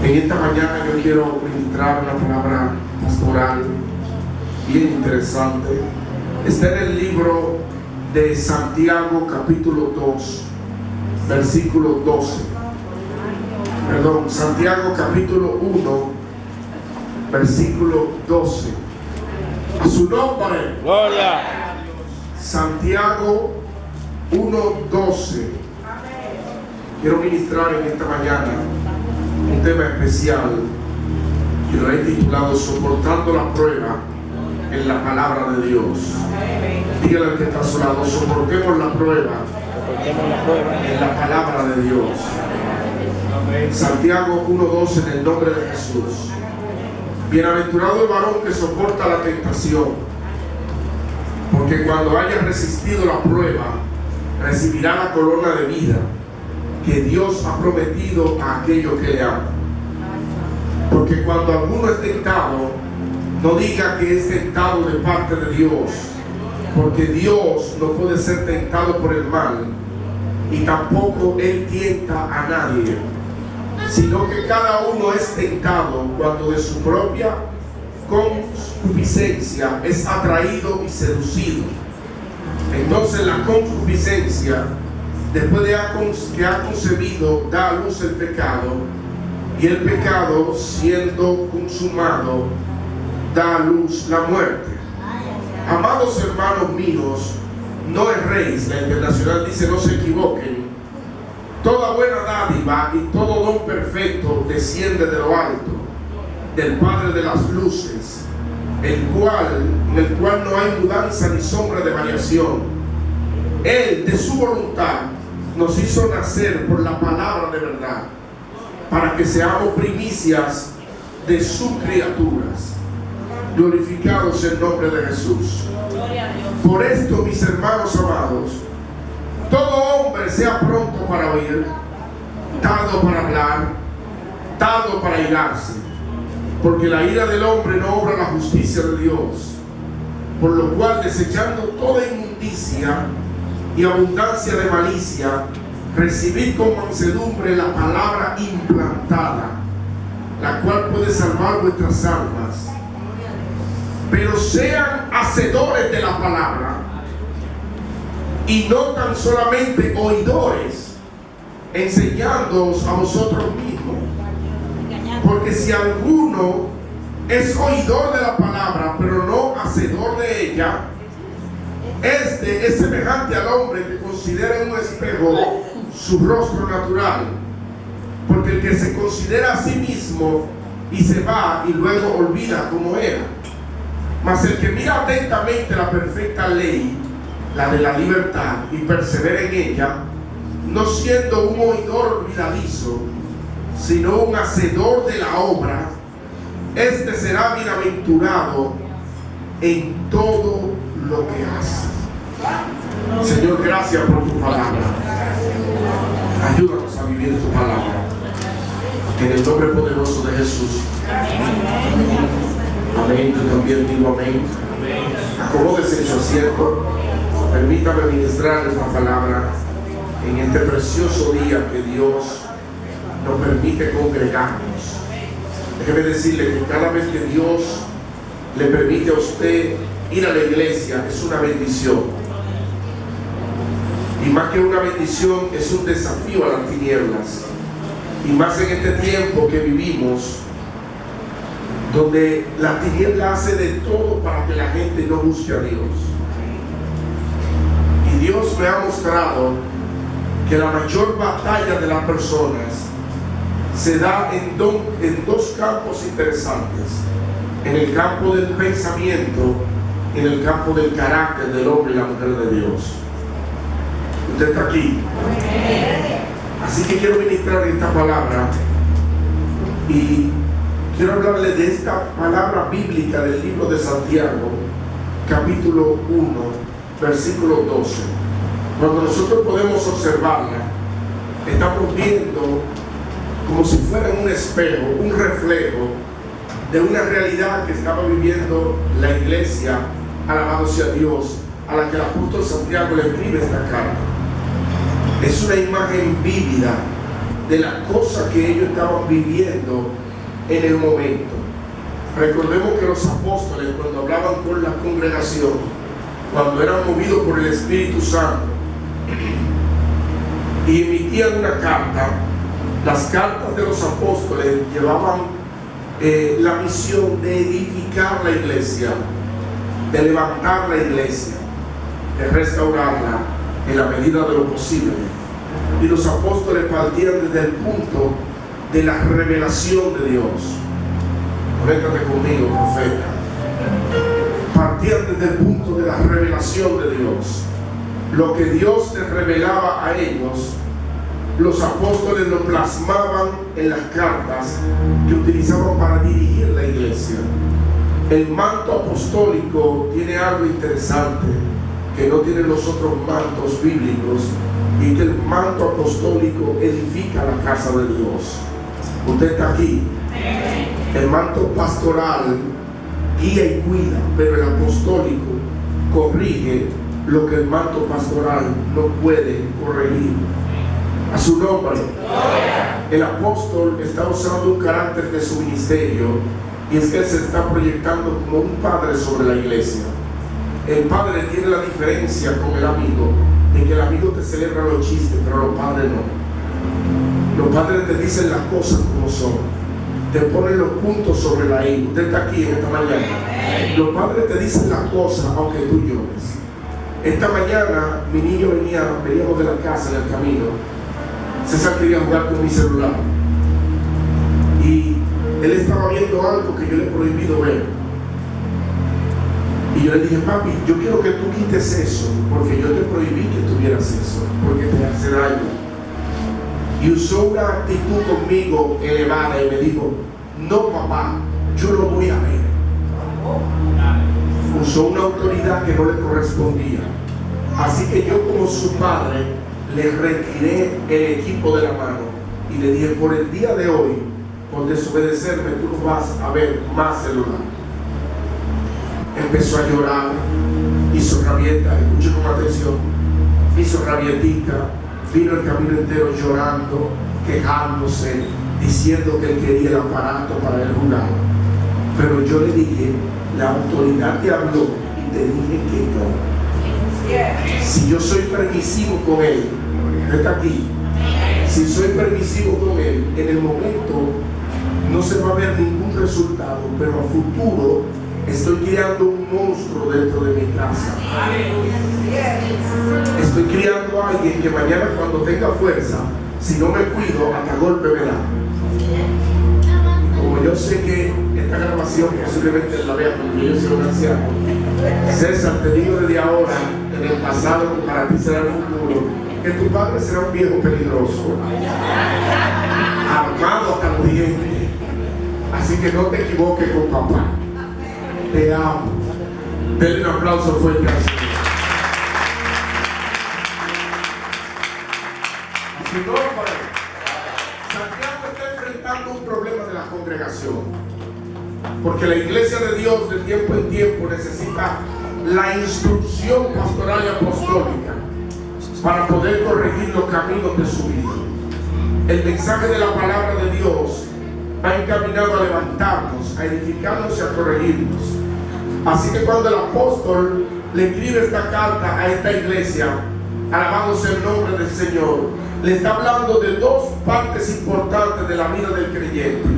En esta mañana yo quiero ministrar una palabra pastoral bien interesante. Está en el libro de Santiago capítulo 2, versículo 12. Perdón, Santiago capítulo 1, versículo 12. A su nombre. Gloria. Santiago 1:12. Quiero ministrar en esta mañana un tema especial que lo he titulado Soportando la prueba en la palabra de Dios. Dígale al que está a su lado: soportemos la prueba en la palabra de Dios. Santiago 1:12, en el nombre de Jesús. Bienaventurado el varón que soporta la tentación, porque cuando haya resistido la prueba, recibirá la corona de vida que Dios ha prometido a aquellos que le aman. Porque cuando alguno es tentado, no diga que es tentado de parte de Dios, porque Dios no puede ser tentado por el mal, y tampoco Él tienta a nadie, sino que cada uno es tentado cuando de su propia concupiscencia es atraído y seducido. Entonces la concupiscencia, después de que ha concebido, da a luz el pecado, y el pecado, siendo consumado, da a luz la muerte. Amados hermanos míos, no erréis. La Internacional dice: no se equivoquen. Toda buena dádiva y todo don perfecto desciende de lo alto, del Padre de las luces, en el cual no hay mudanza ni sombra de variación. Él, de su voluntad, nos hizo nacer por la palabra de verdad, para que seamos primicias de sus criaturas. Glorificados el nombre de Jesús. Por esto, mis hermanos amados, todo hombre sea pronto para oír, tardo para hablar, tardo para irarse, porque la ira del hombre no obra la justicia de Dios. Por lo cual, desechando toda inmundicia y abundancia de malicia, recibid con mansedumbre la palabra implantada, la cual puede salvar vuestras almas. Pero sean hacedores de la palabra, y no tan solamente oidores, enseñándoos a vosotros mismos. Porque si alguno es oidor de la palabra, pero no hacedor de ella, este es semejante al hombre que considera en un espejo su rostro natural. Porque el que se considera a sí mismo y se va y luego olvida cómo era. Mas el que mira atentamente la perfecta ley, la de la libertad, y persevera en ella, no siendo un oidor olvidadizo, sino un hacedor de la obra, este será bienaventurado en todo lo que hace. Señor, gracias por tu palabra. Ayúdanos a vivir tu palabra. En el nombre poderoso de Jesús. Amén. Yo también digo amén. Acomódese en su asiento. Permítame ministrar esta palabra en este precioso día que Dios nos permite congregarnos. Déjeme decirle que cada vez que Dios le permite a usted ir a la iglesia, es una bendición. Y más que una bendición, es un desafío a las tinieblas. Y más en este tiempo que vivimos, donde la tiniebla hace de todo para que la gente no busque a Dios. Y Dios me ha mostrado que la mayor batalla de las personas se da en dos campos interesantes: en el campo del pensamiento y en el campo del carácter del hombre y la mujer de Dios. Usted está aquí. Así que quiero ministrar esta palabra y quiero hablarle de esta palabra bíblica del libro de Santiago, capítulo 1, versículo 12. Cuando nosotros podemos observarla, estamos viendo como si fuera un espejo, un reflejo de una realidad que estaba viviendo la iglesia, alabado sea Dios, a la que el apóstol Santiago le escribe esta carta. Es una imagen vívida de la cosa que ellos estaban viviendo en el momento. Recordemos que los apóstoles, cuando hablaban con la congregación, cuando eran movidos por el Espíritu Santo y emitían una carta, las cartas de los apóstoles llevaban la misión de edificar la iglesia, de levantar la iglesia, de restaurarla en la medida de lo posible. Y los apóstoles partían desde el punto de la revelación de Dios. Conéctate conmigo, profeta. Partían desde el punto de la revelación de Dios. Lo que Dios les revelaba a ellos, los apóstoles lo plasmaban en las cartas que utilizaban para dirigir la iglesia. El manto apostólico tiene algo interesante que no tienen los otros mantos bíblicos, y que el manto apostólico edifica la casa de Dios. Usted está aquí. El manto pastoral guía y cuida, pero el apostólico corrige lo que el manto pastoral no puede corregir. A su nombre. El apóstol está usando un carácter de su ministerio, y es que él se está proyectando como un padre sobre la iglesia. El padre tiene la diferencia con el amigo, en que el amigo te celebra los chistes, pero los padres no. Los padres te dicen las cosas como son, te ponen los puntos sobre la I. Usted está aquí en esta mañana. Los padres te dicen las cosas aunque tú llores. Esta mañana mi niño veníamos de la casa en el camino. César quería jugar con mi celular y él estaba viendo algo que yo le he prohibido ver. Y yo le dije: papi, yo quiero que tú quites eso, porque yo te prohibí que tuvieras eso, porque te hace daño. Y usó una actitud conmigo elevada y me dijo: no, papá, yo lo voy a ver. Usó una autoridad que no le correspondía. Así que yo, como su padre, le retiré el equipo de la mano y le dije: por el día de hoy, por desobedecerme, tú no vas a ver más celular. Empezó a llorar, hizo rabieta, escuche con atención, hizo rabietita, vino el camino entero llorando, quejándose, diciendo que él quería el aparato para él jugar. Pero yo le dije: la autoridad te habló y te dije que no. Si yo soy permisivo con él, está aquí. Si soy permisivo con él, en el momento no se va a ver ningún resultado, pero a futuro estoy criando un monstruo dentro de mi casa. Estoy criando a alguien que mañana, cuando tenga fuerza, si no me cuido, hasta golpe me da. Como yo sé que esta grabación posiblemente la vea porque yo soy un anciano, César, te digo desde ahora, en el pasado, que para ti será el futuro, que tu padre será un viejo peligroso, armado hasta los dientes. Así que no te equivoques con papá. Te amo. Denle un aplauso fuerte al Señor. Así no, Santiago está enfrentando un problema de la congregación, porque la iglesia de Dios de tiempo en tiempo necesita la instrucción pastoral y apostólica para poder corregir los caminos de su vida. El mensaje de la palabra de Dios va encaminado a levantarnos, a edificarnos y a corregirnos. Así que cuando el apóstol le escribe esta carta a esta iglesia, alabándose el nombre del Señor, le está hablando de dos partes importantes de la vida del creyente.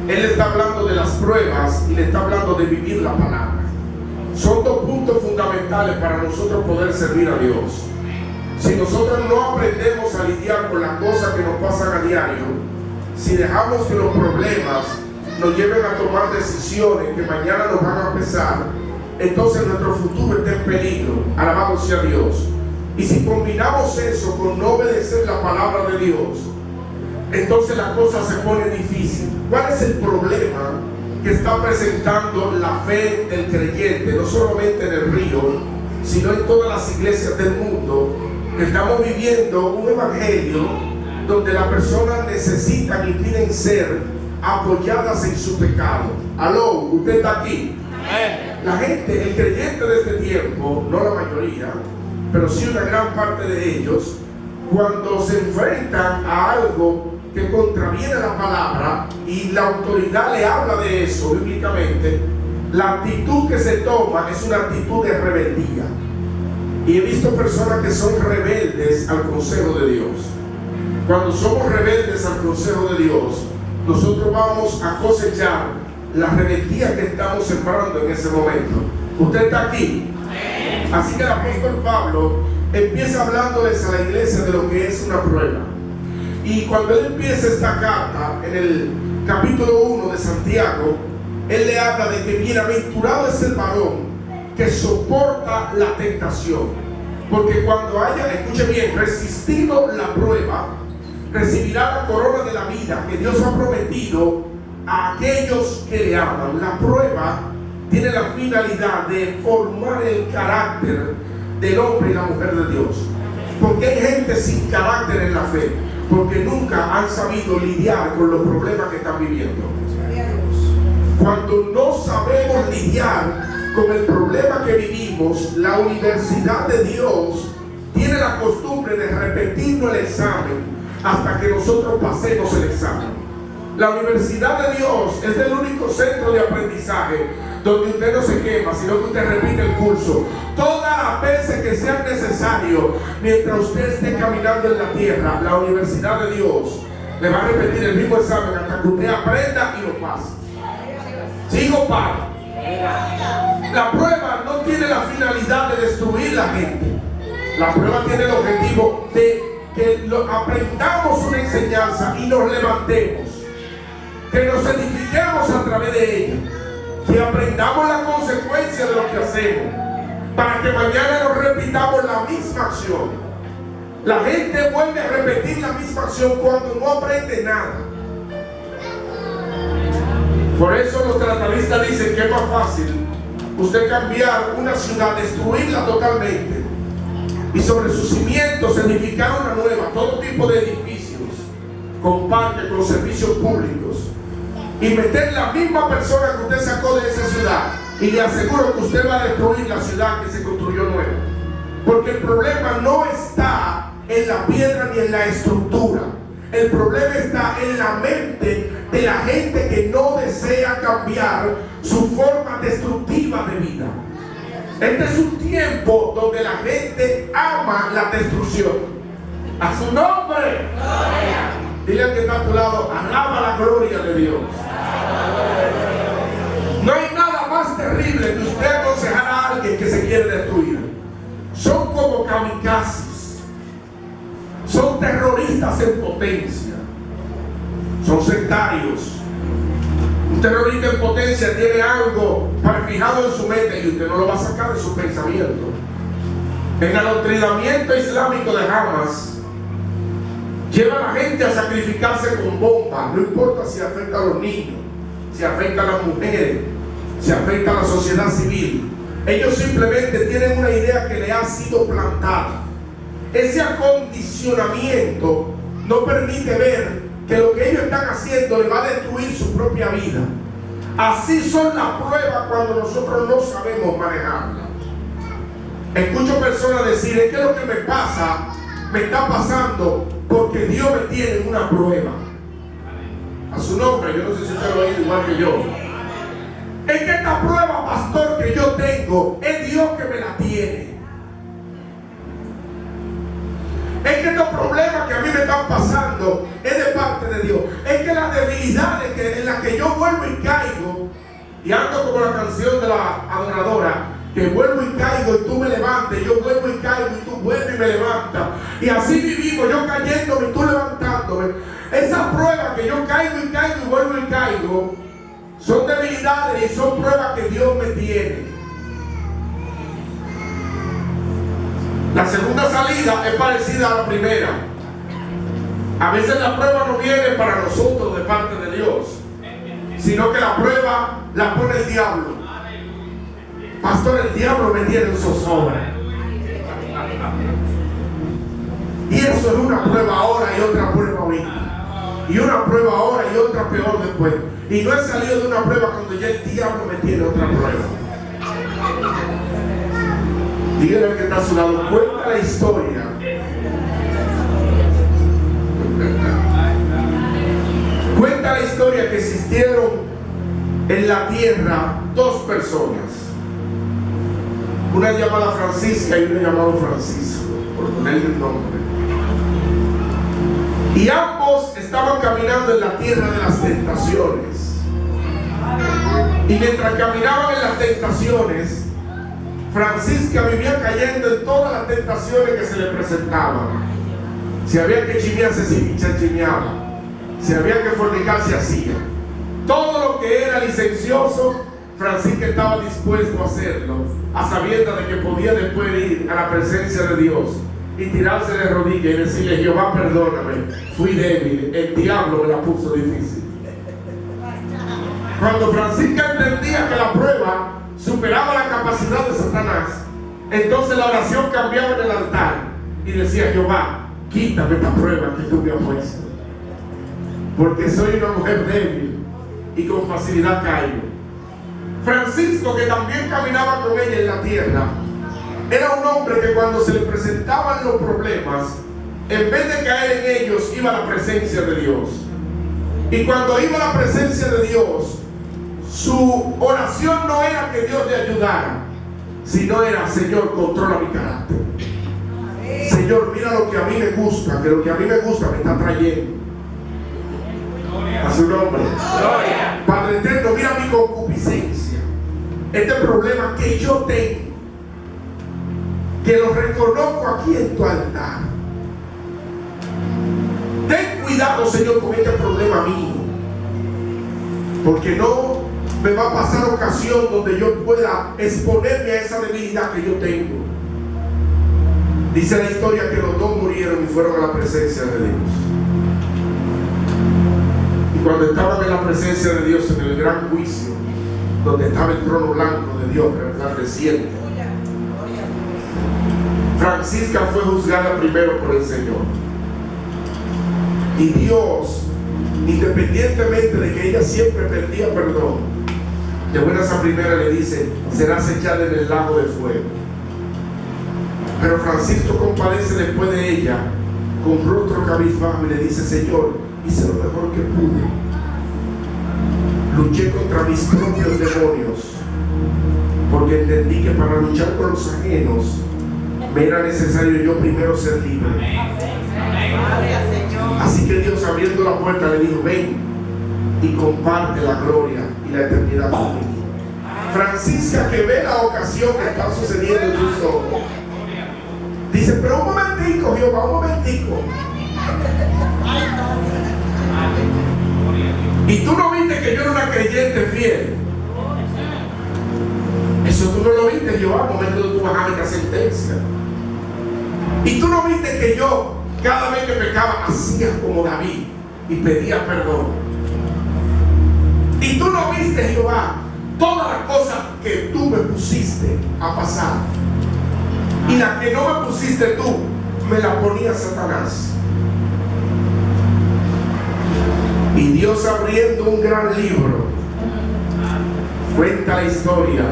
Él está hablando de las pruebas y le está hablando de vivir la palabra. Son dos puntos fundamentales para nosotros poder servir a Dios. Si nosotros no aprendemos a lidiar con las cosas que nos pasan a diario, si dejamos que los problemas nos lleven a tomar decisiones que mañana nos van a pesar, entonces nuestro futuro está en peligro. Alabado sea Dios. Y si combinamos eso con no obedecer la palabra de Dios, entonces la cosa se pone difícil. ¿Cuál es el problema que está presentando la fe del creyente, no solamente en el Río, sino en todas las iglesias del mundo? Que estamos viviendo un evangelio donde las personas necesitan y piden ser apoyadas en su pecado. Aló, usted está aquí. La gente, el creyente de este tiempo, no la mayoría, pero sí una gran parte de ellos, cuando se enfrentan a algo que contraviene la palabra y la autoridad le habla de eso bíblicamente, la actitud que se toma es una actitud de rebeldía. Y he visto personas que son rebeldes al consejo de Dios. Cuando somos rebeldes al consejo de Dios, nosotros vamos a cosechar la rebeldía que estamos sembrando en ese momento. ¿Usted está aquí? Así que el apóstol Pablo empieza hablándoles a la iglesia de lo que es una prueba. Y cuando él empieza esta carta, en el capítulo 1 de Santiago, él le habla de que bienaventurado es el varón que soporta la tentación, porque cuando haya, escuche bien, resistido la prueba, recibirá la corona de la vida que Dios ha prometido a aquellos que le aman. La prueba tiene la finalidad de formar el carácter del hombre y la mujer de Dios, porque hay gente sin carácter en la fe, porque nunca han sabido lidiar con los problemas que están viviendo. Cuando no sabemos lidiar con el problema que vivimos, la universidad de Dios tiene la costumbre de repetirnos el examen hasta que nosotros pasemos el examen. La universidad de Dios es el único centro de aprendizaje donde usted no se quema, sino que usted repite el curso todas las veces que sea necesario. Mientras usted esté caminando en la tierra, la universidad de Dios le va a repetir el mismo examen hasta que usted aprenda y lo pase. ¿Sigo para? La prueba no tiene la finalidad de destruir la gente. La prueba tiene el objetivo de que aprendamos una enseñanza y nos levantemos, que nos edifiquemos a través de ella, que aprendamos la consecuencia de lo que hacemos, para que mañana no repitamos la misma acción. La gente vuelve a repetir la misma acción cuando no aprende nada. Por eso los tratadistas dicen que es más fácil usted cambiar una ciudad, destruirla totalmente, y sobre sus cimientos edificar una nueva, todo tipo de edificios, con parques, con servicios públicos, y meter la misma persona que usted sacó de esa ciudad, y le aseguro que usted va a destruir la ciudad que se construyó nueva. Porque el problema no está en la piedra ni en la estructura. El problema está en la mente de la gente que no desea cambiar su forma destructiva de vida. Este es un tiempo donde la gente ama la destrucción. A su nombre. Gloria. Dile al que está a tu lado, alaba la gloria de Dios. No hay nada más terrible que usted aconsejar a alguien que se quiere destruir. Son como kamikazes. Son terroristas en potencia. Son sectarios. Un terrorista en potencia tiene algo fijado en su mente y usted no lo va a sacar de su pensamiento. En el adoctrinamiento islámico de Hamas, lleva a la gente a sacrificarse con bombas, no importa si afecta a los niños, si afecta a las mujeres, si afecta a la sociedad civil. Ellos simplemente tienen una idea que le ha sido plantada. Ese acondicionamiento no permite ver que lo que ellos están haciendo le va a destruir su propia vida. Así son las pruebas cuando nosotros no sabemos manejarlas. Escucho personas decir, es que lo que me pasa, me está pasando porque Dios me tiene en una prueba. A su nombre, yo no sé si usted lo oye igual que yo. Es que esta prueba, pastor, que yo tengo, es Dios que me la tiene. Es que estos problemas que a mí me están pasando es de parte de Dios. Es que las debilidades en las que yo vuelvo y caigo, y ando como la canción de la adoradora, que vuelvo y caigo y tú me levantes, yo vuelvo y caigo y tú vuelves y me levantas, y así vivimos, yo cayéndome y tú levantándome. Esas pruebas que yo caigo y vuelvo y caigo son debilidades y son pruebas que Dios me tiene. La segunda salida es parecida a la primera. A veces la prueba no viene para nosotros de parte de Dios, sino que la prueba la pone el diablo. Pastor, el diablo me tiene en zozobra. Y eso es una prueba ahora y otra prueba ahorita. Y una prueba ahora y otra peor después. Y no he salido de una prueba cuando ya el diablo me tiene otra prueba. Dígale al que está a su lado, cuenta la historia Cuenta la historia que existieron en la tierra dos personas, una llamada Francisca y una llamada Francisco, por ponerle el nombre. Y ambos estaban caminando en la tierra de las tentaciones. Y mientras caminaban en las tentaciones, Francisca vivía cayendo en todas las tentaciones que se le presentaban. Si había que chimearse, se chimeaba. Si había que fornicar, se hacía. Todo lo que era licencioso, Francisca estaba dispuesto a hacerlo, a sabiendas de que podía después ir a la presencia de Dios y tirarse de rodillas y decirle: Jehová, perdóname, fui débil, el diablo me la puso difícil. Cuando Francisca entendía que la prueba superaba la capacidad de Satanás, entonces la oración cambiaba en el altar y decía: Jehová, quítame esta prueba que tú me has puesto, porque soy una mujer débil y con facilidad caigo. Francisco, que también caminaba con ella en la tierra, era un hombre que cuando se le presentaban los problemas, en vez de caer en ellos, iba a la presencia de Dios. Y cuando iba a la presencia de Dios, su oración no era que Dios le ayudara, sino era: Señor, controla mi carácter. Señor, mira lo que a mí me gusta, que lo que a mí me gusta me está trayendo. A su nombre. Gloria. Padre eterno, mira mi concupiscencia, este problema que yo tengo, que lo reconozco aquí en tu altar. Ten cuidado, Señor, con este problema mío, porque no me va a pasar ocasión donde yo pueda exponerme a esa debilidad que yo tengo. Dice la historia que los dos murieron y fueron a la presencia de Dios. Y cuando estaban en la presencia de Dios, en el gran juicio, donde estaba el trono blanco de Dios resplandeciente, Francisca fue juzgada primero por el Señor. Y Dios, independientemente de que ella siempre pedía perdón, de buenas a primeras le dice: serás echada en el lago de fuego. Pero Francisco compadece después de ella con rostro cabizbajo y le dice: Señor, hice lo mejor que pude, luché contra mis propios demonios, porque entendí que para luchar con los ajenos me era necesario yo primero ser libre. Así que Dios, abriendo la puerta, le dijo: ven y comparte la gloria y la eternidad conmigo. Francisca, que ve la ocasión que está sucediendo en sus ojos, dice: pero un momentico, Jehová, un momentico. Y tú no viste que yo era una creyente fiel. Eso tú no lo viste, Jehová, al momento de tu bajar esta sentencia. Y tú no viste que yo, cada vez que pecaba, hacía como David y pedía perdón. Y tú no viste, Jehová, todas las cosas que tú me pusiste a pasar. Y las que no me pusiste tú, me las ponía Satanás. Y Dios, abriendo un gran libro, cuenta la historia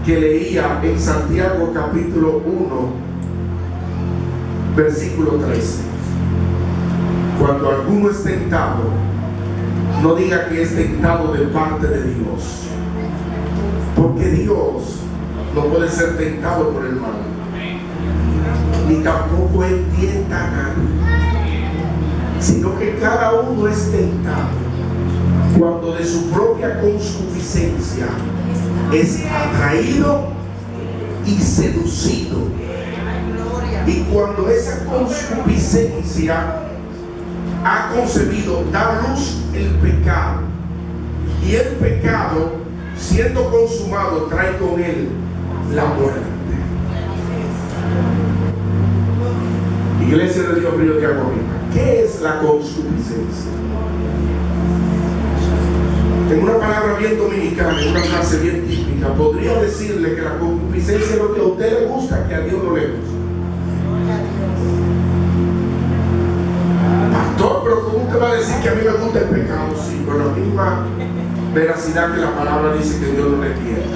que leía en Santiago capítulo 1, versículo 13. Cuando alguno es tentado, no diga que es tentado de parte de Dios, porque Dios no puede ser tentado por el mal, ni tampoco él tienta a nadie, sino que cada uno es tentado cuando de su propia concupiscencia es atraído y seducido. Y cuando esa concupiscencia ha concebido, da luz el pecado. Y el pecado, siendo consumado, trae con él la muerte. Iglesia de Dios, Río de Agua Viva, ¿qué es la concupiscencia? En una palabra bien dominicana, en una frase bien típica, podría decirle que la concupiscencia es lo que a usted le gusta, que a Dios no le gusta. Pastor, pero ¿cómo usted va a decir que a mí me gusta el pecado? Sí, con la misma veracidad que la palabra dice que Dios no le quiere.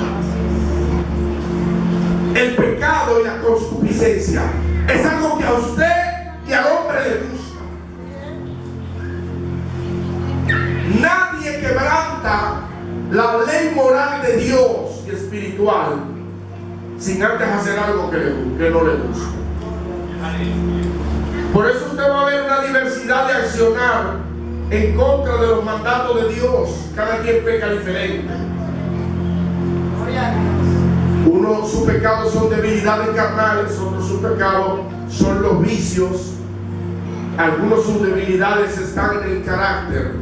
El pecado y la concupiscencia es algo que a usted y al hombre le gusta. Nadie quebranta la ley moral de Dios y espiritual sin antes hacer algo que no le gusta. Por eso usted va a ver una diversidad de accionar en contra de los mandatos de Dios. Cada quien peca diferente. Unos sus pecados son debilidades carnales, otros sus pecados son los vicios. Algunos sus debilidades están en el carácter.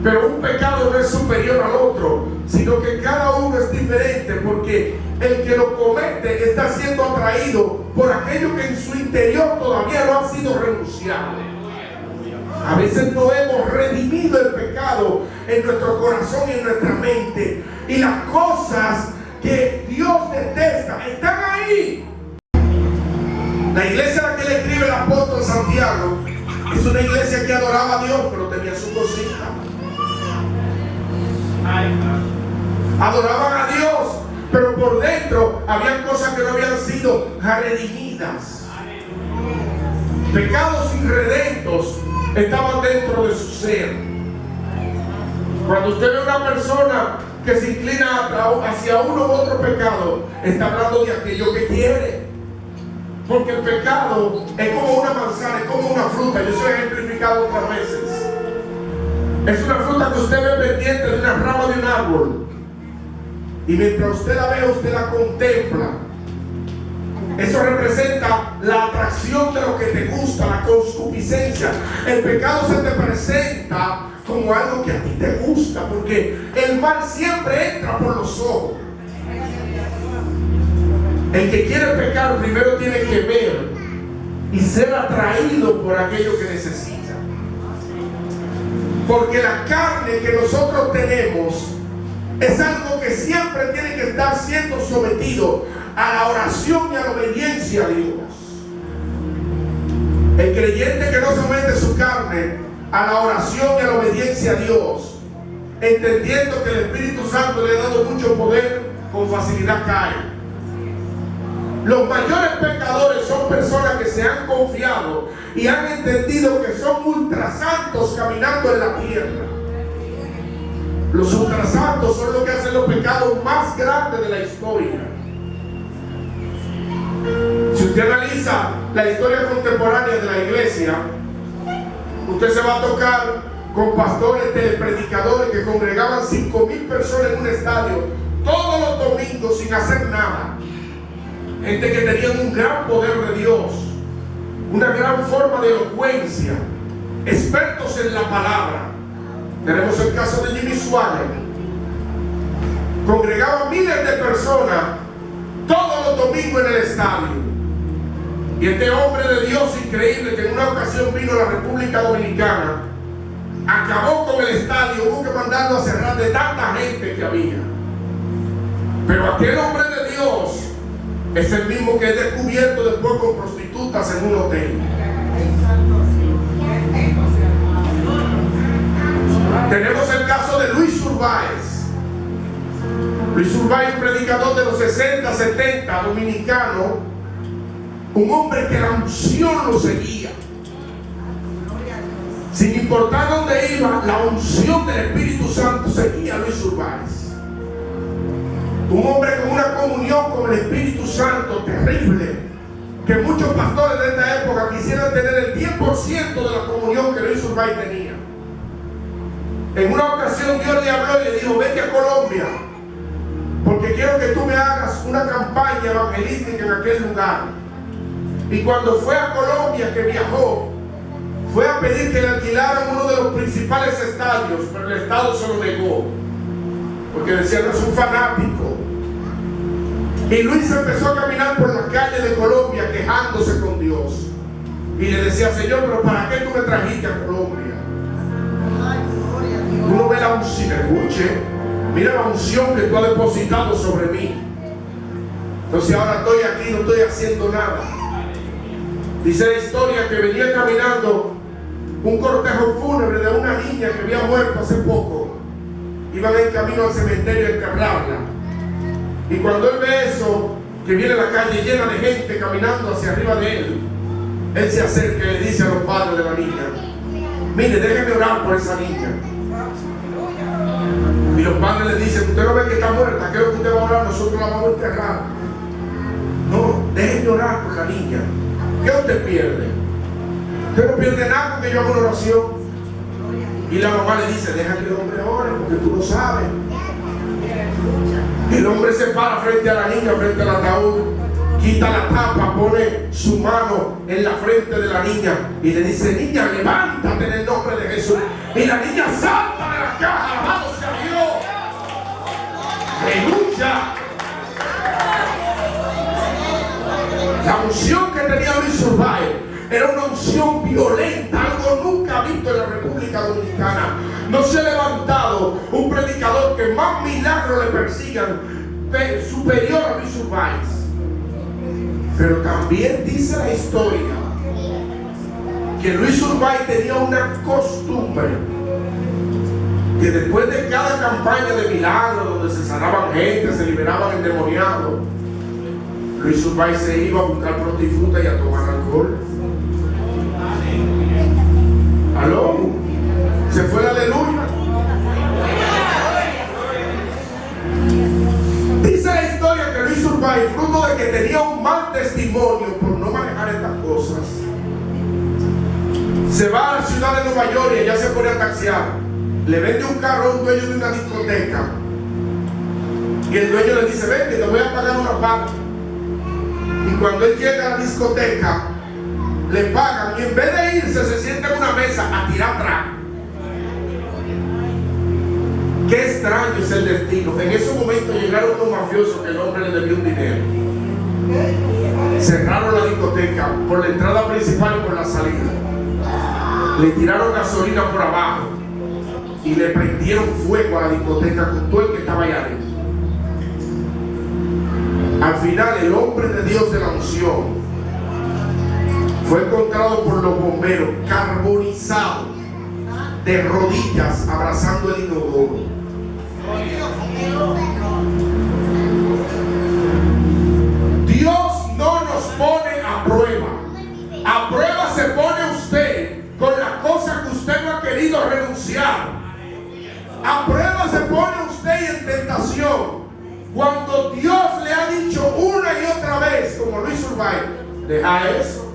Pero un pecado no es superior al otro, sino que cada uno es diferente, porque el que lo comete está siendo atraído por aquello que en su interior todavía no ha sido renunciado. A veces no hemos redimido el pecado en nuestro corazón y en nuestra mente, y las cosas que Dios detesta están ahí. La iglesia a la que le escribe el apóstol Santiago es una iglesia que adoraba a Dios, pero tenía su cosita. Adoraban a Dios, pero por dentro habían cosas que no habían sido redimidas. Pecados irredentos estaban dentro de su ser. Cuando usted ve a una persona que se inclina hacia uno u otro pecado, está hablando de aquello que quiere. Porque el pecado es como una manzana, es como una fruta. Yo se lo he ejemplificado otras veces. Es una fruta que usted ve pendiente de una rama de un árbol, y mientras usted la ve, usted la contempla. Eso representa la atracción de lo que te gusta, la concupiscencia. El pecado se te presenta como algo que a ti te gusta, porque el mal siempre entra por los ojos. El que quiere pecar primero tiene que ver y ser atraído por aquello que necesita. Porque la carne que nosotros tenemos es algo que siempre tiene que estar siendo sometido a la oración y a la obediencia a Dios. El creyente que no somete su carne a la oración y a la obediencia a Dios, entendiendo que el Espíritu Santo le ha dado mucho poder, con facilidad cae. Los mayores pecadores son personas que se han confiado y han entendido que son ultrasantos caminando en la tierra. Los ultrasantos son los que hacen los pecados más grandes de la historia. Si usted analiza la historia contemporánea de la iglesia, usted se va a tocar con pastores, predicadores que congregaban 5,000 personas en un estadio todos los domingos sin hacer nada. Gente que tenían un gran poder de Dios, una gran forma de elocuencia, expertos en la palabra. Tenemos el caso de Jimmy Swaggart. Congregaban miles de personas todos los domingos en el estadio. Y este hombre de Dios increíble, que en una ocasión vino a la República Dominicana, acabó con el estadio, hubo que mandarlo a cerrar de tanta gente que había. Pero aquel hombre de Dios es el mismo que es descubierto después con prostitutas en un hotel. Tenemos el caso de Luis Urbáez. Luis Urbáez, predicador de los 60, 70, dominicano, un hombre que la unción lo seguía. Sin importar dónde iba, la unción del Espíritu Santo seguía a Luis Urbáez. Un hombre con una comunión con el Espíritu Santo terrible, que muchos pastores de esta época quisieran tener el 10% de la comunión que Luis Urbáez tenía. En una ocasión Dios le habló y le dijo: vete a Colombia, porque quiero que tú me hagas una campaña evangelística en aquel lugar. Y cuando fue a Colombia, que viajó, fue a pedir que le alquilaran uno de los principales estadios, pero el Estado se lo negó, porque decía: no es un fanático. Y Luis empezó a caminar por las calles de Colombia quejándose con Dios, y le decía: Señor, pero ¿para qué tú me trajiste a Colombia? Uno ve la unción, escuche, mira la unción que tú has depositado sobre mí. Entonces ahora estoy aquí, no estoy haciendo nada. Dice la historia que venía caminando un cortejo fúnebre de una niña que había muerto hace poco. Iban en camino al cementerio a enterrarla. Y cuando él ve eso, que viene la calle llena de gente caminando hacia arriba de él, él se acerca y le dice a los padres de la niña: mire, déjenme orar por esa niña. Y los padres le dicen: usted no ve que está muerta, ¿qué es lo que usted va a orar? Nosotros la vamos a enterrar. No, dejen de orar por la niña. ¿Qué usted pierde? Usted no pierde nada porque yo hago una oración. Y la mamá le dice: deja que el hombre ore, porque tú no sabes. El hombre se para frente a la niña, frente al ataúd, quita la tapa, pone su mano en la frente de la niña y le dice: niña, levántate en el nombre de Jesús. Y la niña salta de la caja, alabado sea Dios. Aleluya. La unción que tenía Luis Urbay era una unción violenta, algo nunca visto en la República Dominicana. No se ha levantado un predicador que más milagros le persigan superior a Luis Urbay. Pero también dice la historia que Luis Urbay tenía una costumbre, que después de cada campaña de milagros donde se sanaban gente, se liberaban endemoniados, Luis Urbay se iba a buscar prostituta y a tomar alcohol. ¿Aló? ¿Se fue la aleluya? Dice la historia que Luis Urbay, fruto de que tenía un mal testimonio por no manejar estas cosas, se va a la ciudad de Nueva York y allá se pone a taxiar. Le vende un carro a un dueño de una discoteca y el dueño le dice: vente, te voy a pagar una parte. Y cuando él llega a la discoteca, le pagan y en vez de irse se sienta en una mesa a tirar trago. Qué extraño es el destino. En ese momento llegaron unos mafiosos que el hombre le debió un dinero. Cerraron la discoteca por la entrada principal y por la salida. Le tiraron gasolina por abajo y le prendieron fuego a la discoteca con todo el que estaba allá adentro. Al final, el hombre de Dios de la unción fue encontrado por los bomberos carbonizado, de rodillas, abrazando el inodoro. Dios no nos pone a prueba. A prueba se pone usted con las cosas que usted no ha querido renunciar. A prueba se pone usted en tentación cuando Dios le ha dicho una y otra vez, como Luis Urbay: deja eso.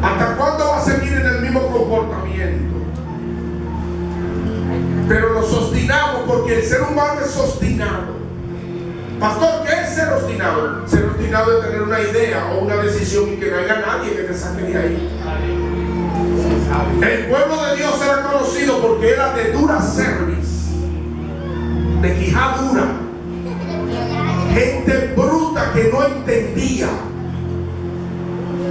¿Hasta cuándo va a seguir en el mismo comportamiento? Pero nos obstinamos porque el ser humano es obstinado. Pastor, ¿qué es ser obstinado? Ser obstinado es tener una idea o una decisión y que no haya nadie que te saque de ahí. El pueblo de Dios era conocido porque era de dura cerviz, de quijadura, gente bruta que no entendía,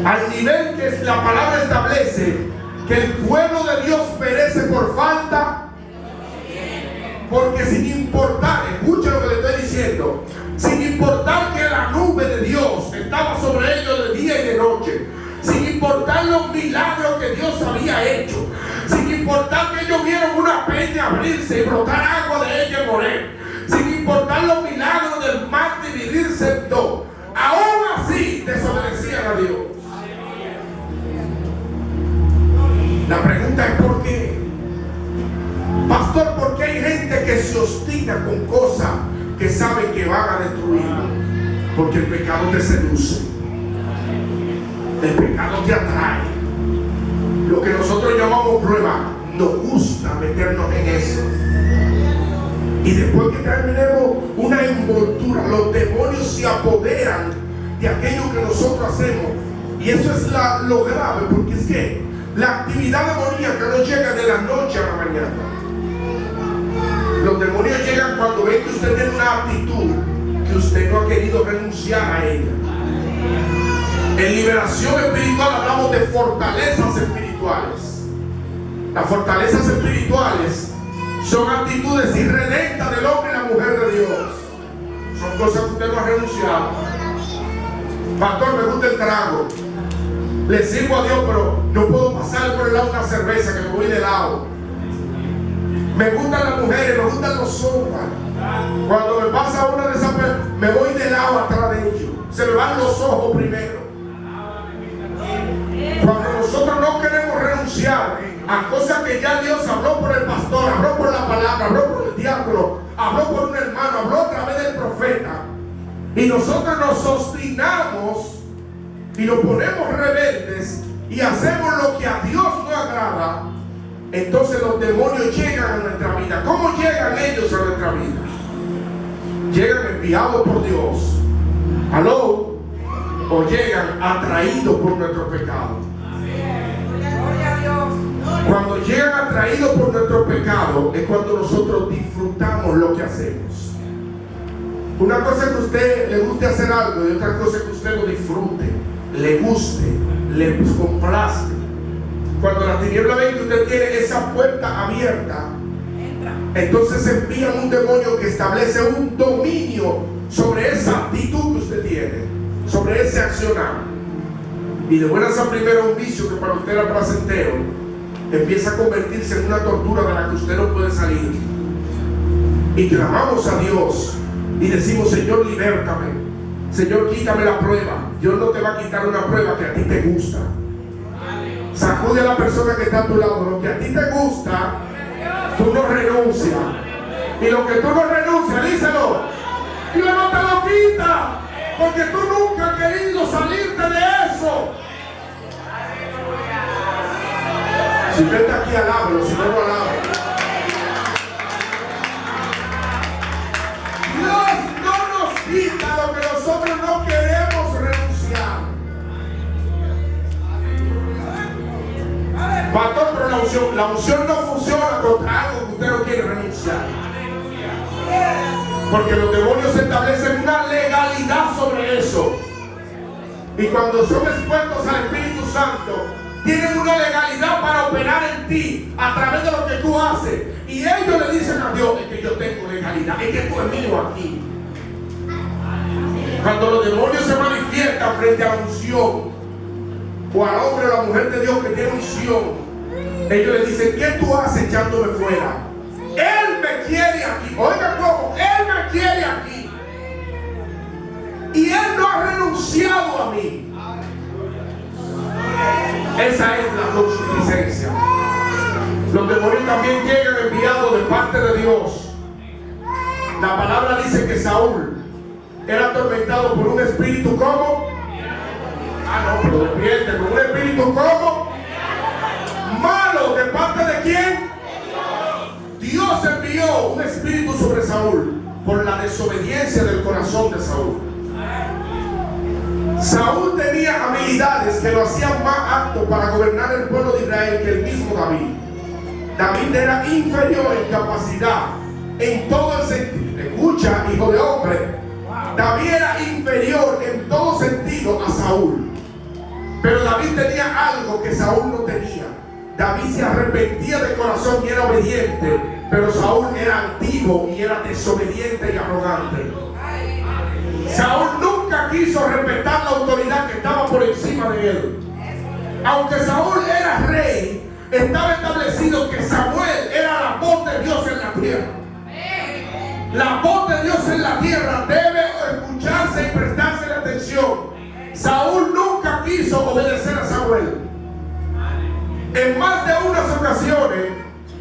al nivel que la palabra establece que el pueblo de Dios perece por falta. Porque sin importar, escucha lo que le estoy diciendo, sin importar que la nube de Dios estaba sobre ellos de día y de noche, sin importar los milagros que Dios había hecho, sin importar que ellos vieron una peña abrirse y brotar agua de ella y morir, sin importar los milagros del mar dividirse en dos, aún así desobedecían a Dios. La pregunta es: ¿por qué? Pastor, ¿por qué hay gente que se obstina con cosas que saben que van a destruir? Porque el pecado te seduce, el pecado te atrae. Lo que nosotros llamamos prueba, nos gusta meternos en eso. Y después que terminemos una envoltura, los demonios se apoderan de aquello que nosotros hacemos. Y eso es lo grave, porque es que la actividad demoníaca no llega de la noche a la mañana. Los demonios llegan cuando ven que usted tiene una actitud que usted no ha querido renunciar a ella. En liberación espiritual hablamos de fortalezas espirituales. Las fortalezas espirituales son actitudes irredentas del hombre y la mujer de Dios. Son cosas que usted no ha renunciado. Pastor, me gusta el trago, le sirvo a Dios, pero no puedo pasar por el lado de una cerveza, que me voy de lado. Me gustan las mujeres, me gustan los hombres. Cuando me pasa una de esas, me voy de lado atrás de ellos. Se me van los ojos primero. Cuando nosotros no queremos renunciar a cosas que ya Dios habló por el pastor, habló por la palabra, y nosotros nos obstinamos y nos ponemos rebeldes y hacemos lo que a Dios no agrada, entonces los demonios llegan a nuestra vida. ¿Cómo llegan ellos a nuestra vida? Llegan enviados por Dios, ¿aló? O llegan atraídos por nuestro pecado. Cuando llegan atraídos por nuestro pecado es cuando nosotros disfrutamos lo que hacemos. Una cosa es que a usted le guste hacer algo y otra cosa es que usted lo disfrute, le guste, le complace. Cuando la tiniebla ve que usted tiene esa puerta abierta, entonces envía un demonio que establece un dominio sobre esa actitud que usted tiene, sobre ese accionar. Y de buenas a primero un vicio que para usted era placentero, empieza a convertirse en una tortura de la que usted no puede salir. Y clamamos a Dios y decimos: Señor, libértame. Señor, quítame la prueba. Dios no te va a quitar una prueba que a ti te gusta. Sacude a la persona que está a tu lado. Lo que a ti te gusta, tú no renuncias. Y lo que tú no renuncias, díselo, Dios no te lo quita, porque tú nunca has querido salirte de eso. Si usted está aquí, alábelo. Si no, no alabe. Dios no nos quita lo que nosotros no queremos renunciar. Pastor, pero la unción no funciona contra algo que usted no quiere renunciar. Porque los demonios establecen una legalidad sobre eso. Y cuando son expuestos al Espíritu Santo, tienen una legalidad para operar en ti a través de lo que tú haces. Y ellos le dicen a Dios: es que yo tengo legalidad, es que tú eres mío aquí. Cuando los demonios se manifiestan frente a la unción, o al hombre o la mujer de Dios que tiene unción, ellos le dicen: ¿qué tú haces echándome fuera? Él me quiere aquí. Oiga cómo, Él me quiere aquí. Y Él no ha renunciado a mí. Esa es la consuficiencia. Los demonios también llegan enviados de parte de Dios. La palabra dice que Saúl era atormentado por un espíritu como pero despierte, con un espíritu como malo. ¿De parte de quién? Dios envió un espíritu sobre Saúl por la desobediencia del corazón de Saúl. Saúl tenía habilidades que lo hacían más apto para gobernar el pueblo de Israel que el mismo David. David era inferior en capacidad en todo el sentido. Escucha, hijo de hombre, David era inferior en todo sentido a Saúl. Pero David tenía algo que Saúl no tenía. David se arrepentía de corazón y era obediente, pero Saúl era altivo y era desobediente y arrogante. Saúl nunca quiso respetar la autoridad que estaba por encima de él. Aunque Saúl era rey, estaba establecido que Samuel era la voz de Dios en la tierra. La voz de Dios en la tierra debe escucharse y prestarse la atención. Saúl nunca quiso obedecer a Samuel. En más de unas ocasiones,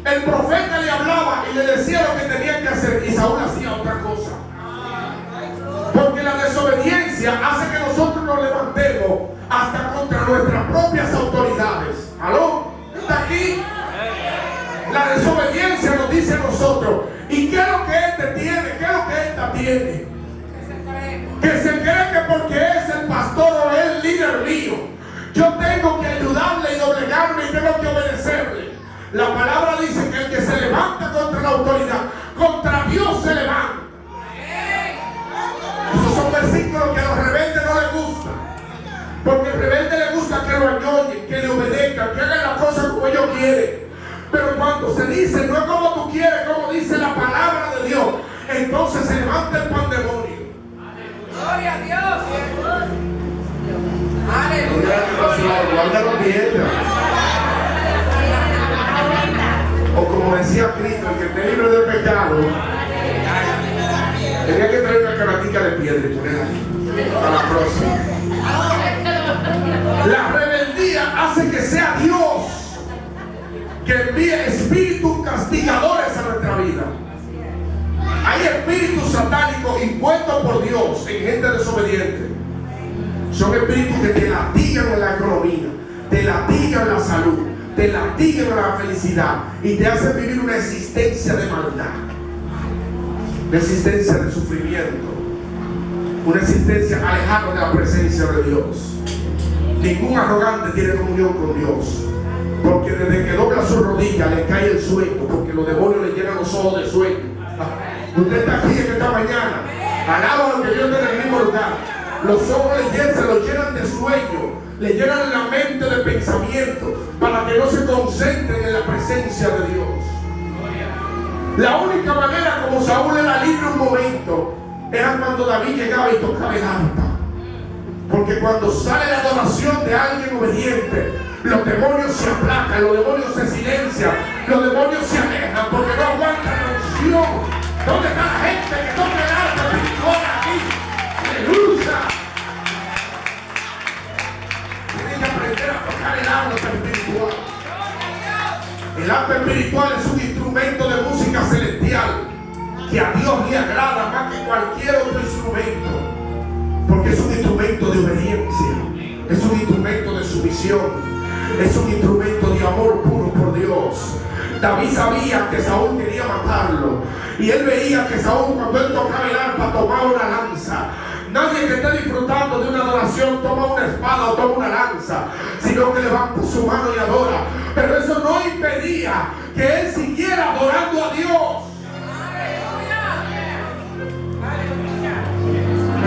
el profeta le hablaba y le decía lo que tenía que hacer, y Saúl hacía otra cosa. Porque la desobediencia hace que nosotros nos levantemos hasta contra nuestras propias autoridades. ¿Aló? ¿Está aquí? La desobediencia nos dice a nosotros: ¿y qué es lo que este tiene? ¿Qué es lo que esta tiene? Que se cree que porque es el pastor o es el líder mío, yo tengo que ayudarle y doblegarme y tengo que obedecerle. La palabra dice que el que se levanta contra la autoridad, contra Dios se levanta. Esos son versículos que a los rebeldes no les gustan. Porque al rebelde le gusta que lo añoñen, que le obedezcan, que hagan las cosas como ellos quieren. Pero cuando se dice no es como tú quieres, como dice la palabra de Dios, entonces se levanta el pandemonio. Gloria a Dios. Aleluya. O como decía Cristo, el que esté libre de pecado tenía que traer una canatica de piedra y ponerla aquí para la próxima. La rebeldía hace que sea Dios que envíe espíritus castigadores a nuestra vida. Hay espíritus espíritus satánicos impuestos por Dios en gente desobediente son espíritus que te latigan en la economía, te latigan en la salud, te latigan en la felicidad y te hacen vivir una existencia de maldad, una existencia de sufrimiento, una existencia alejada de la presencia de Dios. Ningún arrogante tiene comunión con Dios, porque desde que dobla su rodilla le cae el sueño, porque los demonios le llenan los ojos de sueño. Usted está aquí en esta mañana, alaba a lo que Dios tiene en el mismo lugar. Los ojos se los llenan de sueño, le llenan la mente de pensamiento, para que no se concentren en la presencia de Dios. La única manera como Saúl era libre un momento era cuando David llegaba y tocaba el arpa. Porque cuando sale la adoración de alguien obediente, los demonios se aplacan, los demonios se silencian, los demonios se alejan, porque no aguantan la unción. ¿Dónde está la gente que toca el arpa espiritual aquí? ¡Aleluya! Tienen que aprender a tocar el arpa espiritual. El arpa espiritual es un instrumento de música celestial que a Dios le agrada más que cualquier otro instrumento, porque es un instrumento de obediencia, es un instrumento de sumisión, es un instrumento de amor puro por Dios. David sabía que Saúl quería matarlo, y él veía que Saúl, cuando él tocaba el arpa, tomaba una lanza. Nadie que esté disfrutando de una adoración toma una espada o toma una lanza, sino que levanta su mano y adora. Pero eso no impedía que él siguiera adorando a Dios.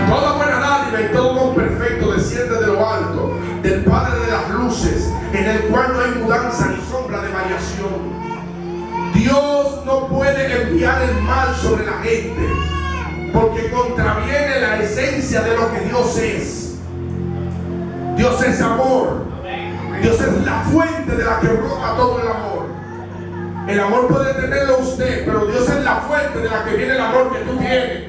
Toda buena dádiva y todo don perfecto desciende de lo alto, del Padre de las luces, en el cual no hay mudanza ni sombra de variación. Dios no puede enviar el mal sobre la gente, porque contraviene la esencia de lo que Dios es. Dios es amor. Dios es la fuente de la que brota todo el amor. El amor puede tenerlo usted, pero Dios es la fuente de la que viene el amor que tú tienes.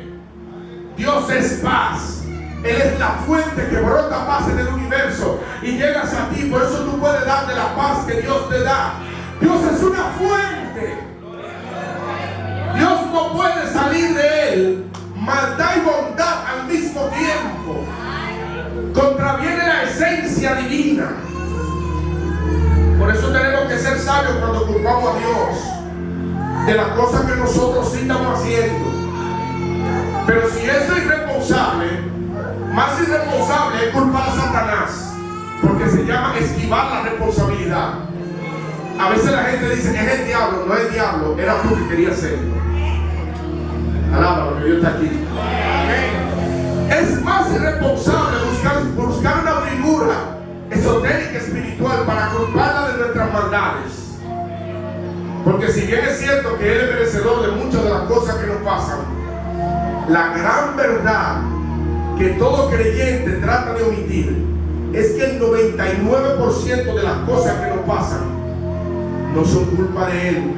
Dios es paz. Él es la fuente que brota paz en el universo y llegas a ti. Por eso tú puedes darte la paz que Dios te da. Dios es una fuente. Dios no puede salir de él maldad y bondad al mismo tiempo. Contraviene la esencia divina. Por eso tenemos que ser sabios cuando culpamos a Dios de las cosas que nosotros sí estamos haciendo. Pero si eso es irresponsable, más irresponsable es culpar a Satanás, porque se llama esquivar la responsabilidad. A veces la gente dice, es el diablo. No es el diablo, era tú que querías hacerlo. Alábalo, que Dios está aquí. Es más irresponsable buscar una figura esotérica espiritual para culparla de nuestras maldades. Porque si bien es cierto que Él es merecedor de muchas de las cosas que nos pasan, la gran verdad que todo creyente trata de omitir es que el 99% de las cosas que nos pasan no son culpa de Él,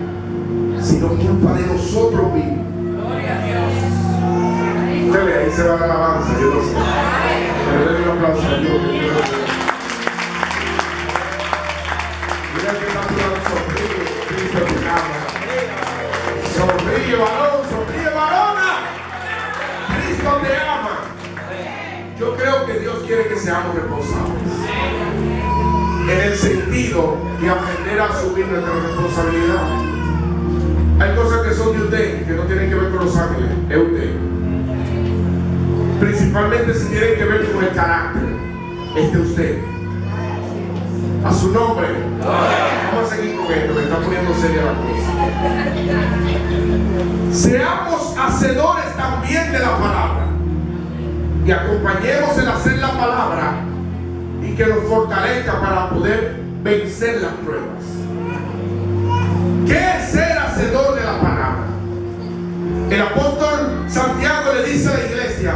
sino culpa de nosotros mismos. Gloria a Dios. Usted ve, ahí se va la alabanza, yo no sé. Pero denle un aplauso a Dios. Mira que está tirando sonríe en tu cámara. Sonríe, varón, sonríe, varona. Cristo te ama. Yo creo que Dios quiere que seamos responsables, en el sentido de aprender a asumir nuestra responsabilidad. Hay cosas que son de usted, que no tienen que ver con los ángeles, es usted. Principalmente si tienen que ver con el carácter, es de usted. A su nombre. Vamos a seguir con esto, me está poniendo seria la cosa. Seamos hacedores también de la palabra, y acompañemos en hacer la palabra, y que nos fortalezca para poder vencer las pruebas. ¿Qué es ser hacedor de la palabra? El apóstol Santiago le dice a la iglesia: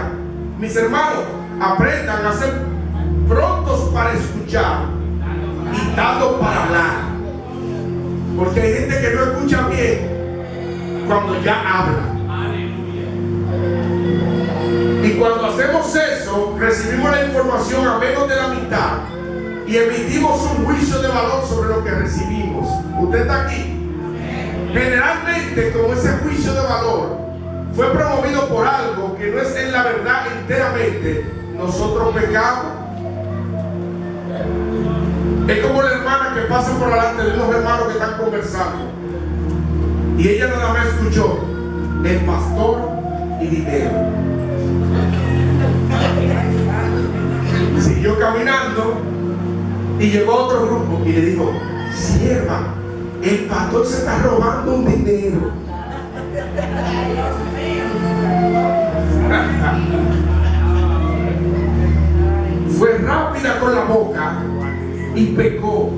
mis hermanos, aprendan a ser prontos para escuchar y tardos para hablar, porque hay gente que no escucha bien cuando ya habla. Y cuando hacemos eso, recibimos la información a menos de la mitad y emitimos un juicio de valor sobre lo que recibimos. Usted está aquí. Generalmente, con ese juicio de valor, fue promovido por algo que no es en la verdad enteramente, nosotros pecamos. Es como la hermana que pasa por delante de unos hermanos que están conversando y ella nada más escuchó el pastor y dinero. Siguió caminando y llegó a otro grupo y le dijo: sierva, el pastor se está robando un dinero. Fue rápida con la boca y pecó,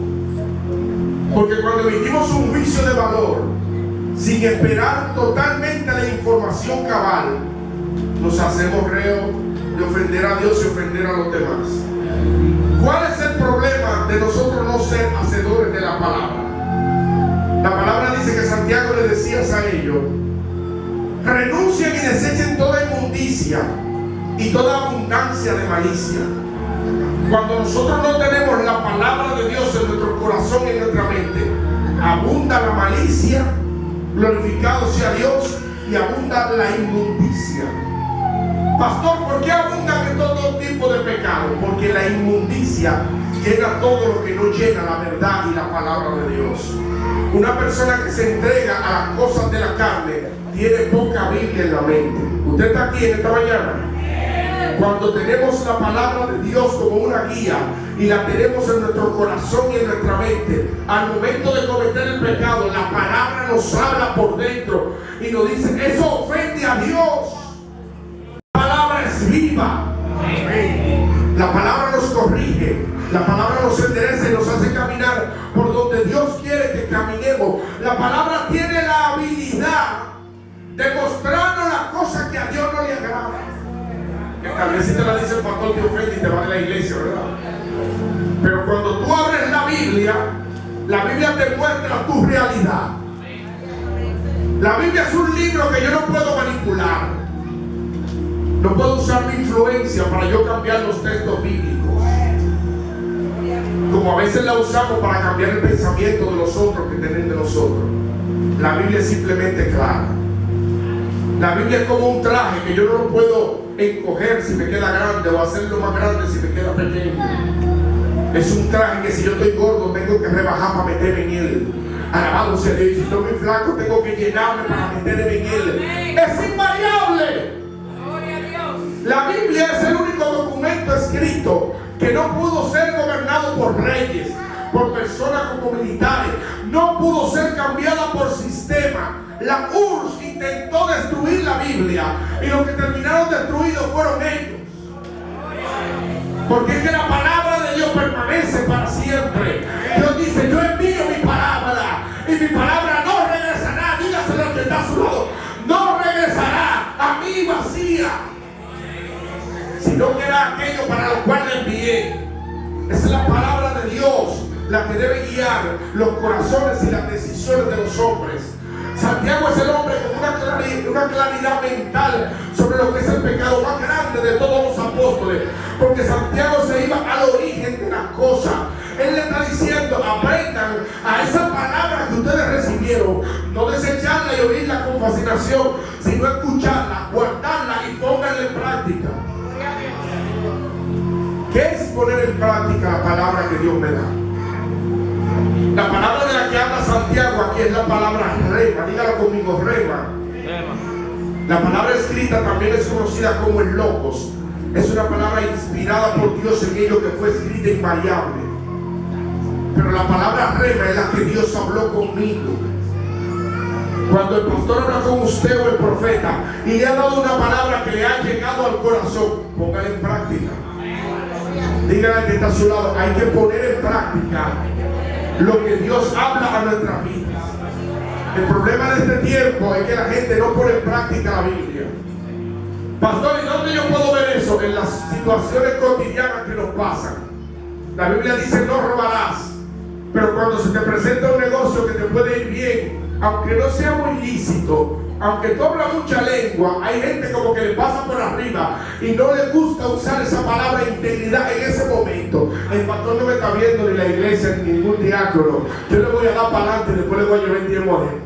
porque cuando emitimos un juicio de valor sin esperar totalmente la información cabal, nos hacemos reos de ofender a Dios y ofender a los demás. ¿Cuál es el problema de nosotros no ser hacedores de la palabra? La palabra dice que Santiago le decía a ellos: renuncien y desechen toda inmundicia y toda abundancia de malicia. Cuando nosotros no tenemos la palabra de Dios en nuestro corazón y en nuestra mente, abunda la malicia, glorificado sea Dios, y abunda la inmundicia. Pastor, ¿por qué abundan en todo tipo de pecado? Porque la inmundicia llena todo lo que no llena la verdad y la palabra de Dios. Una persona que se entrega a las cosas de la carne tiene poca Biblia en la mente. ¿Usted está aquí en esta mañana? Cuando tenemos la palabra de Dios como una guía y la tenemos en nuestro corazón y en nuestra mente, al momento de cometer el pecado, la palabra nos habla por dentro y nos dice: eso ofende a Dios. La palabra es viva. La palabra nos corrige, la palabra nos endereza y nos hace caminar por donde Dios quiere que caminemos. La palabra tiene la habilidad de mostrarnos las cosas que a Dios no le agradan. Que tal vez si te la dice el pastor te ofende y te va de la iglesia, ¿verdad? Pero cuando tú abres la Biblia te muestra tu realidad. La Biblia es un libro que yo no puedo manipular. No puedo usar mi influencia para yo cambiar los textos bíblicos, como a veces la usamos para cambiar el pensamiento de los otros que tienen de nosotros. La Biblia es simplemente clara. La Biblia es como un traje que yo no lo puedo encoger si me queda grande o hacerlo más grande si me queda pequeño. Es un traje que si yo estoy gordo tengo que rebajar para meterme en él. Alabado sea Dios. Y si estoy muy flaco tengo que llenarme para meterme en él. Es invariable. La Biblia es el único documento escrito que no pudo ser gobernado por reyes, por personas como militares. No pudo ser cambiada por sistema. La URSS intentó destruir la Biblia y los que terminaron destruidos fueron ellos. Porque es que la palabra de Dios permanece para siempre. Dios dice: yo envío mi palabra y mi palabra no regresará. Dígaselo al que está a su lado: no regresará a mí vacía, sino que era aquello para lo cual la envié. Esa es la palabra de Dios, la que debe guiar los corazones y las decisiones de los hombres. Santiago es el hombre con una claridad mental sobre lo que es el pecado más grande de todos los apóstoles, porque Santiago se iba al origen de las cosas. Él le está diciendo: aprendan a esa palabra que ustedes recibieron, no desecharla y oírla con fascinación, sino escucharla, guardarla y pónganla en práctica. ¿Qué es poner en práctica la palabra que Dios me da? La palabra de la que habla Santiago aquí es la palabra rema. Dígalo conmigo: rema. La palabra escrita también es conocida como el logos. Es una palabra inspirada por Dios en ello que fue escrita invariable. Pero la palabra rema es la que Dios habló conmigo. Cuando el pastor habla con usted o el profeta y le ha dado una palabra que le ha llegado al corazón, póngala en práctica. Dígale al que está a su lado: hay que poner en práctica lo que Dios habla a nuestras vidas. El problema de este tiempo es que la gente no pone en práctica la Biblia. Pastor, ¿y dónde yo puedo ver eso? En las situaciones cotidianas que nos pasan. La Biblia dice: no robarás. Pero cuando se te presenta un negocio que te puede ir bien, aunque no sea muy lícito, aunque tú hablas mucha lengua, hay gente como que le pasa por arriba y no le gusta usar esa palabra integridad en ese momento. El pastor no me está viendo, ni la iglesia, ni ningún diácono. Yo le voy a dar para adelante y después le voy a llevar el tiempo a él.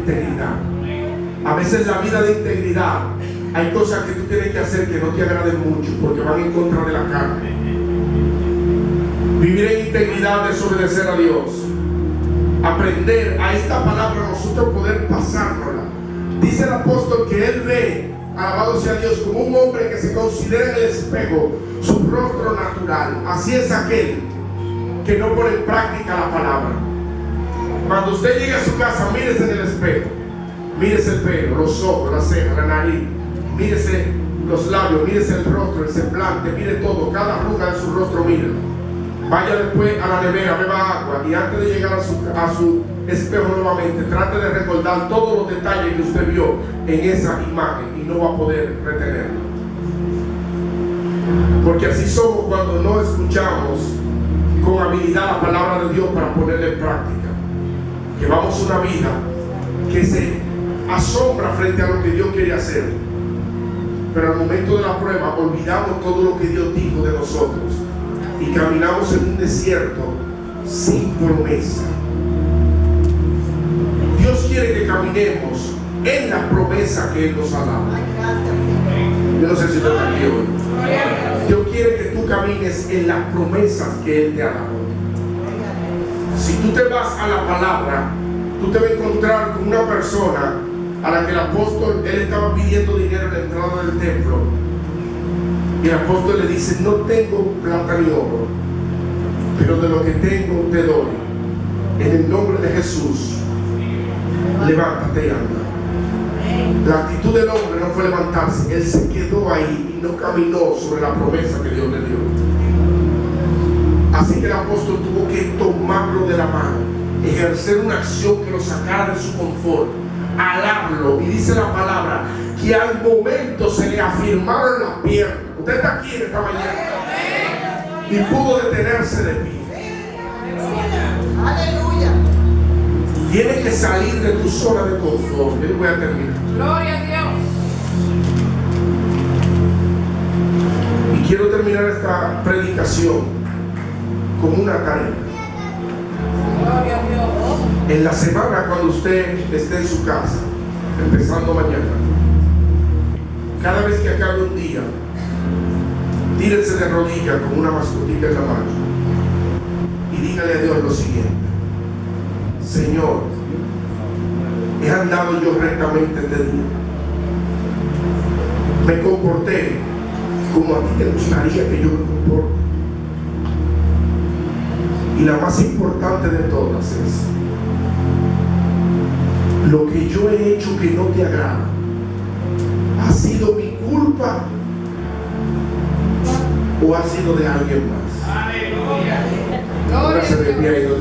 integridad. A veces la vida de integridad, hay cosas que tú tienes que hacer que no te agraden mucho porque van en contra de la carne. Vivir en integridad es obedecer a Dios. Aprender a esta palabra, nosotros poder pasárnosla. Dice el apóstol que él ve, alabado sea Dios, como un hombre que se considera en el espejo su rostro natural. Así es aquel que no pone en práctica la palabra. Cuando usted llegue a su casa, mírese en el espejo. Mírese el pelo, los ojos, la ceja, la nariz. Mírese los labios, mírese el rostro, el semblante, mire todo, cada arruga de su rostro, mire. Vaya después a la nevera, beba agua y antes de llegar a su espejo nuevamente, trate de recordar todos los detalles que usted vio en esa imagen y no va a poder retenerlo. Porque así somos cuando no escuchamos con habilidad la palabra de Dios para ponerla en práctica. Llevamos una vida que se asombra frente a lo que Dios quiere hacer, pero al momento de la prueba olvidamos todo lo que Dios dijo de nosotros y caminamos en un desierto sin promesa. Dios quiere que caminemos en la promesa que Él nos ha dado. Yo no sé si usted está aquí hoy. Dios quiere que tú camines en las promesas que Él te ha dado. Si tú te vas a la palabra, tú te vas a encontrar con una persona a la que el apóstol, él estaba pidiendo dinero en la entrada del templo, y el apóstol le dice: no tengo plata ni oro, pero de lo que tengo te doy. En el nombre de Jesús, levántate y anda. La actitud del hombre no fue levantarse, él se quedó ahí y no caminó sobre la promesa que Dios le dio. Así que el apóstol tuvo que tomarlo de la mano, ejercer una acción que lo sacara de su confort, alarlo, y dice la palabra que al momento se le afirmaron las piernas. Usted está aquí en esta mañana y pudo detenerse de pie. Aleluya. Tienes que salir de tu zona de confort. Yo voy a terminar. Gloria a Dios. Y quiero terminar esta predicación con una tarea. Gloria a Dios. En la semana, cuando usted esté en su casa, empezando mañana, cada vez que acabe un día, tírese de rodillas con una mascotita en la mano y dígale a Dios lo siguiente: Señor, he andado yo rectamente este día, me comporté como a ti te gustaría que yo me comporte, y la más importante de todas es: lo que yo he hecho que no te agrada, ¿ha sido mi culpa o ha sido de alguien más? Aleluya. Póngase de pie ahí donde